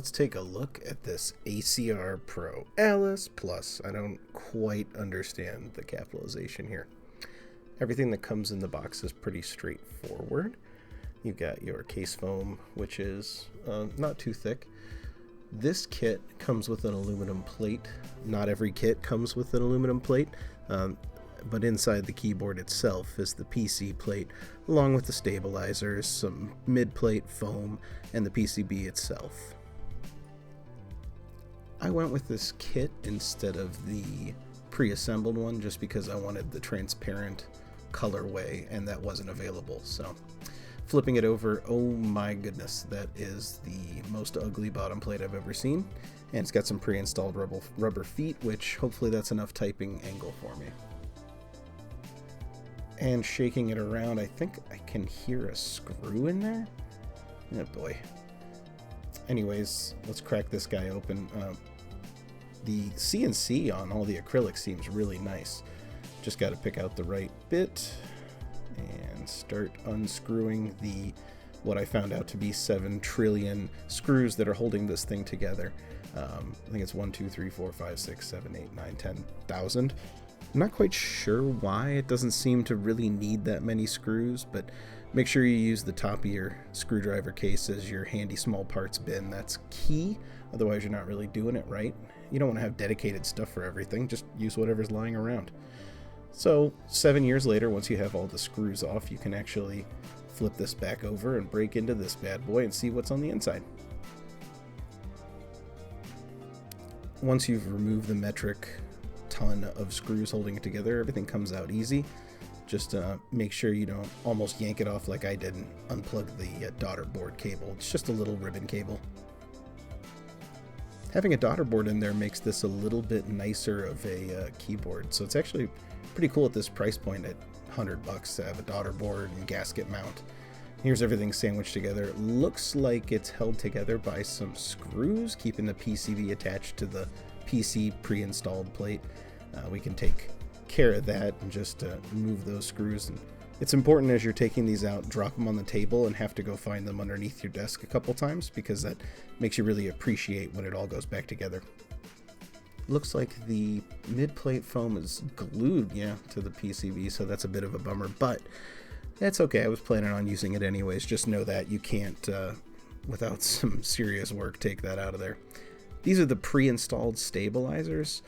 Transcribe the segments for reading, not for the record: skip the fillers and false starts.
let's take a look at this ACR Pro Alice Plus. I don't quite understand the capitalization here. Everything that comes in the box is pretty straightforward. You've got your case foam, which is not too thick. This kit comes with an aluminum plate. Not every kit comes with an aluminum plate, but inside the keyboard itself is the PC plate, along with the stabilizers, some mid-plate foam, and the PCB itself. I went with this kit instead of the pre-assembled one just because I wanted the transparent colorway, and that wasn't available. So flipping it over, oh my goodness, that is the most ugly bottom plate I've ever seen, and it's got some pre-installed rubber feet, which hopefully that's enough typing angle for me. And shaking it around, I think I can hear a screw in there. Oh boy. Anyways, let's crack this guy open. The CNC on all the acrylic seems really nice. Just got to pick out the right bit and start unscrewing the what I found out to be 7 trillion screws that are holding this thing together. I think it's 1, 2, 3, 4, 5, 6, 7, 8, 9, 10,000. I'm not quite sure why. It doesn't seem to really need that many screws, but make sure you use the top of your screwdriver case as your handy small parts bin. That's key, otherwise you're not really doing it right. You don't want to have dedicated stuff for everything, just use whatever's lying around. So 7 years later, once you have all the screws off, you can actually flip this back over and break into this bad boy and see what's on the inside. Once you've removed the metric ton of screws holding it together, everything comes out easy. Just make sure you don't almost yank it off like I did and unplug the daughter board cable. It's just a little ribbon cable. Having a daughter board in there makes this a little bit nicer of a keyboard, so it's actually pretty cool at this price point at $100 to have a daughter board and gasket mount. Here's everything sandwiched together. Looks like it's held together by some screws, keeping the PCB attached to the PC pre-installed plate. We can take care of that and just remove those screws. And it's important as you're taking these out, drop them on the table and have to go find them underneath your desk a couple times, because that makes you really appreciate when it all goes back together. Looks like the mid-plate foam is glued, to the PCB, so that's a bit of a bummer, but that's okay. I was planning on using it anyways. Just know that you can't, without some serious work, take that out of there. These are the pre-installed stabilizers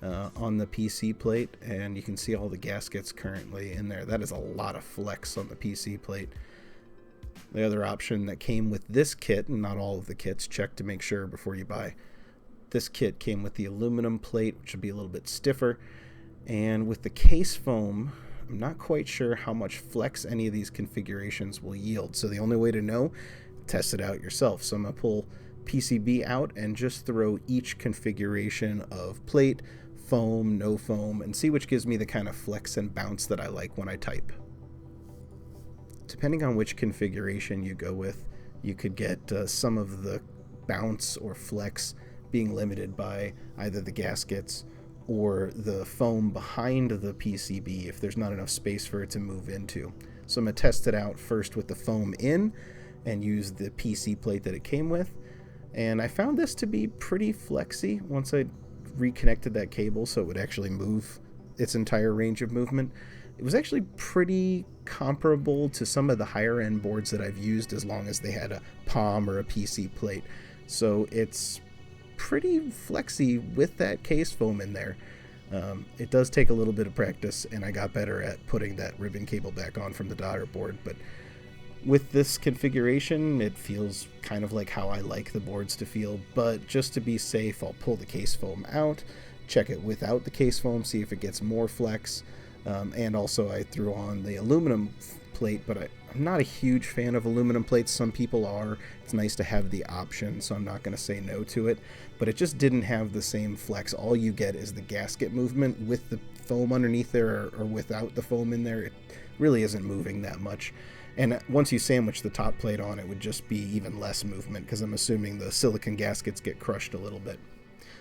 on the PC plate, and you can see all the gaskets currently in there. That is a lot of flex on the PC plate. The other option that came with this kit, and not all of the kits, check to make sure before you buy. This kit came with the aluminum plate, which would be a little bit stiffer, and with the case foam, I'm not quite sure how much flex any of these configurations will yield. So the only way to know, test it out yourself. So I'm going to pull PCB out and just throw each configuration of plate, foam, no foam, and see which gives me the kind of flex and bounce that I like when I type. Depending on which configuration you go with, you could get some of the bounce or flex being limited by either the gaskets or the foam behind the PCB if there's not enough space for it to move into. So I'm going to test it out first with the foam in and use the PC plate that it came with. And I found this to be pretty flexy once I reconnected that cable so it would actually move its entire range of movement. It was actually pretty comparable to some of the higher end boards that I've used, as long as they had a palm or a PC plate. So it's pretty flexy with that case foam in there. It does take a little bit of practice, and I got better at putting that ribbon cable back on from the daughter board, but with this configuration, it feels kind of like how I like the boards to feel. But just to be safe, I'll pull the case foam out, check it without the case foam, see if it gets more flex. And also I threw on the aluminum plate, but I'm not a huge fan of aluminum plates. Some people are. It's nice to have the option, so I'm not going to say no to it. But it just didn't have the same flex. All you get is the gasket movement with the foam underneath there, or without the foam in there. It really isn't moving that much. And once you sandwich the top plate on, it would just be even less movement, because I'm assuming the silicon gaskets get crushed a little bit.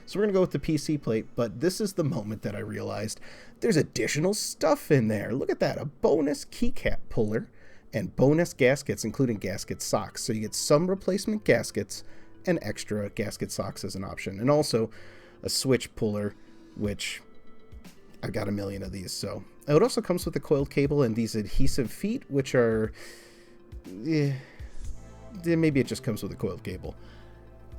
So we're going to go with the PC plate, but this is the moment that I realized there's additional stuff in there. Look at that, a bonus keycap puller and bonus gaskets, including gasket socks. So you get some replacement gaskets and extra gasket socks as an option. And also a switch puller, which I've got a million of these. So it also comes with a coiled cable and these adhesive feet, which are, maybe it just comes with a coiled cable.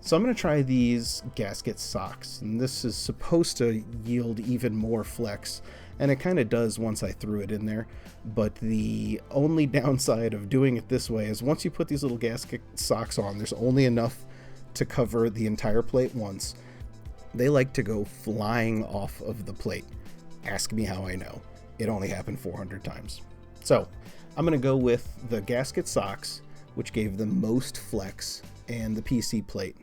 So I'm going to try these gasket socks, and this is supposed to yield even more flex, and it kind of does once I threw it in there. But the only downside of doing it this way is once you put these little gasket socks on, there's only enough to cover the entire plate once. They like to go flying off of the plate. Ask me how I know. It only happened 400 times. So I'm going to go with the gasket socks, which gave the most flex, and the PC plate.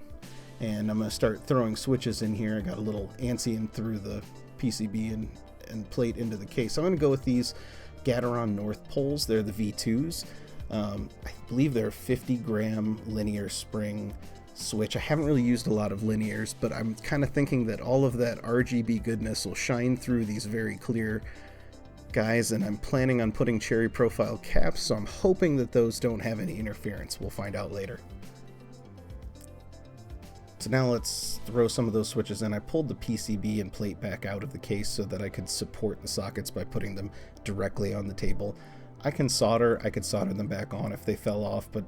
And I'm going to start throwing switches in here. I got a little antsy and threw the PCB and plate into the case. So I'm going to go with these Gateron North poles. They're the V2s. I believe they're 50 gram linear spring switch. I haven't really used a lot of linears, but I'm kind of thinking that all of that RGB goodness will shine through these very clear guys, and I'm planning on putting cherry profile caps, so I'm hoping that those don't have any interference. We'll find out later. So now let's throw some of those switches in. I pulled the PCB and plate back out of the case so that I could support the sockets by putting them directly on the table. I could solder them back on if they fell off, but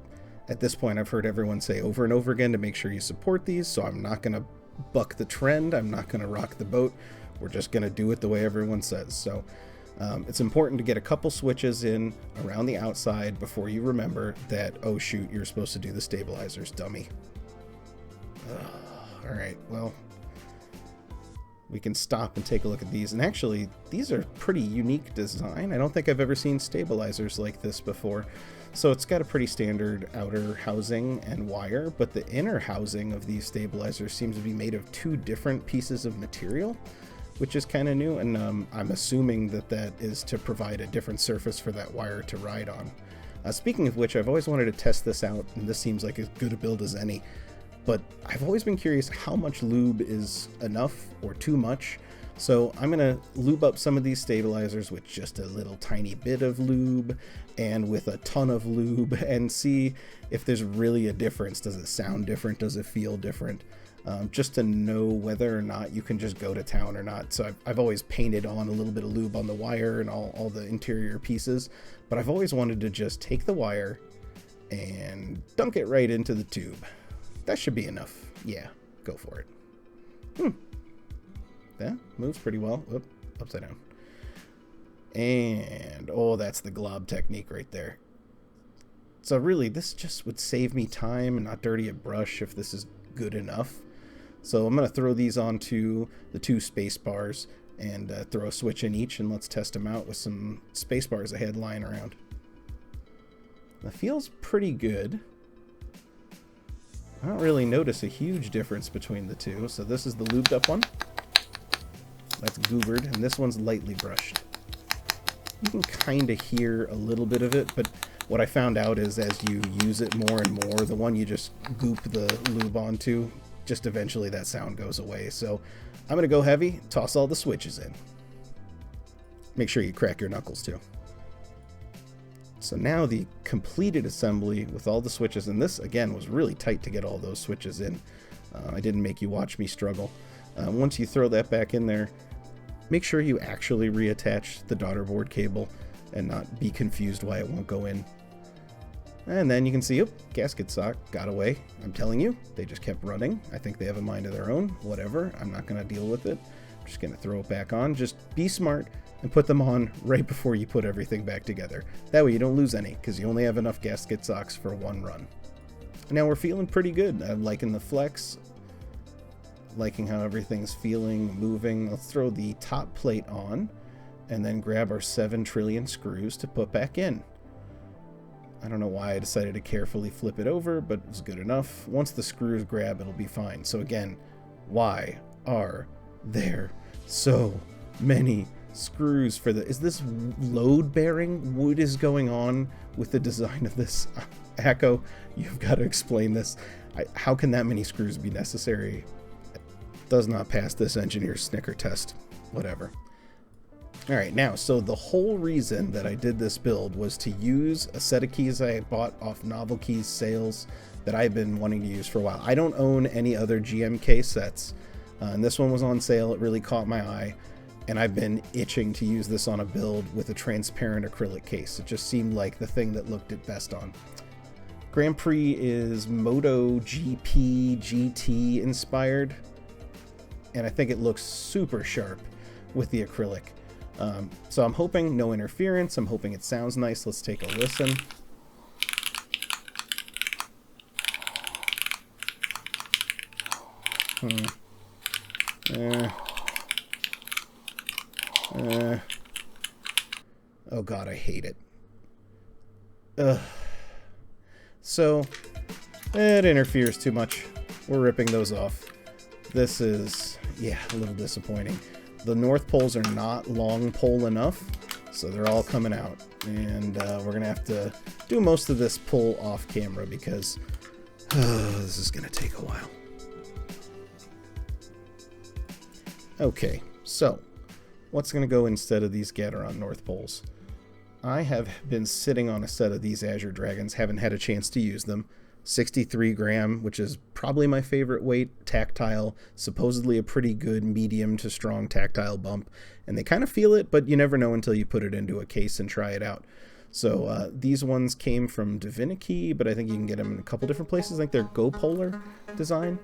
at this point I've heard everyone say over and over again to make sure you support these, so I'm not going to buck the trend. I'm not going to rock the boat. We're just going to do it the way everyone says. So it's important to get a couple switches in around the outside before you remember that, oh shoot, you're supposed to do the stabilizers, dummy. All right, well, we can stop and take a look at these. And actually, these are pretty unique design. I don't think I've ever seen stabilizers like this before. So it's got a pretty standard outer housing and wire, but the inner housing of these stabilizers seems to be made of two different pieces of material, which is kind of new. And I'm assuming that that is to provide a different surface for that wire to ride on. Speaking of which, I've always wanted to test this out, and this seems like as good a build as any. But I've always been curious how much lube is enough or too much. So I'm going to lube up some of these stabilizers with just a little tiny bit of lube and with a ton of lube and see if there's really a difference. Does it sound different? Does it feel different? Just to know whether or not you can just go to town or not. So I've always painted on a little bit of lube on the wire and all the interior pieces, but I've always wanted to just take the wire and dunk it right into the tube. That should be enough. Yeah, go for it. That moves pretty well. Oop, upside down. And, oh, that's the glob technique right there. So really, this just would save me time and not dirty a brush if this is good enough. So I'm going to throw these onto the two space bars and throw a switch in each, and let's test them out with some space bars I had lying around. That feels pretty good. I don't really notice a huge difference between the two. So this is the lubed up one. That's goobered, and this one's lightly brushed. You can kind of hear a little bit of it, but what I found out is as you use it more and more, the one you just goop the lube onto, just eventually that sound goes away. So I'm going to go heavy, toss all the switches in. Make sure you crack your knuckles too. So now the completed assembly with all the switches, and this again was really tight to get all those switches in. I didn't make you watch me struggle. Once you throw that back in there, make sure you actually reattach the daughter board cable and not be confused why it won't go in. And then you can see, gasket sock got away. I'm telling you, they just kept running. I think they have a mind of their own. Whatever, I'm not going to deal with it. I'm just going to throw it back on. Just be smart and put them on right before you put everything back together. That way you don't lose any, because you only have enough gasket socks for one run. Now we're feeling pretty good. I'm liking the flex, liking how everything's feeling, moving. Let's throw the top plate on and then grab our 7 trillion screws to put back in. I don't know why I decided to carefully flip it over, but it was good enough. Once the screws grab, it'll be fine. So again, why are there so many screws for the... Is this load bearing? What is going on with the design of this? Akko, you've got to explain this. How can that many screws be necessary? It does not pass this engineer's snicker test. Whatever. Alright, now, so the whole reason that I did this build was to use a set of keys I had bought off Novel Keys sales that I've been wanting to use for a while. I don't own any other GMK sets, and this one was on sale. It really caught my eye, and I've been itching to use this on a build with a transparent acrylic case. It just seemed like the thing that looked it best on. Grand Prix is Moto GP GT inspired, and I think it looks super sharp with the acrylic. So I'm hoping no interference. I'm hoping it sounds nice. Let's take a listen. Oh god, I hate it. So it interferes too much. We're ripping those off. This is, yeah, a little disappointing. The north poles are not long pole enough, so they're all coming out. And we're going to have to do most of this pull off camera because this is going to take a while. Okay, so what's going to go instead of these Gateron north poles? I have been sitting on a set of these Azure Dragons, haven't had a chance to use them. 63 gram, which is probably my favorite weight, tactile, supposedly a pretty good medium to strong tactile bump, and they kind of feel it, but you never know until you put it into a case and try it out. So these ones came from Divinity, but I think you can get them in a couple different places. I think they're Go Polar design.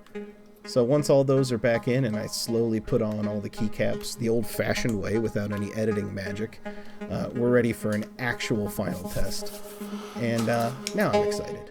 So once all those are back in and I slowly put on all the keycaps the old-fashioned way without any editing magic, we're ready for an actual final test. And now I'm excited.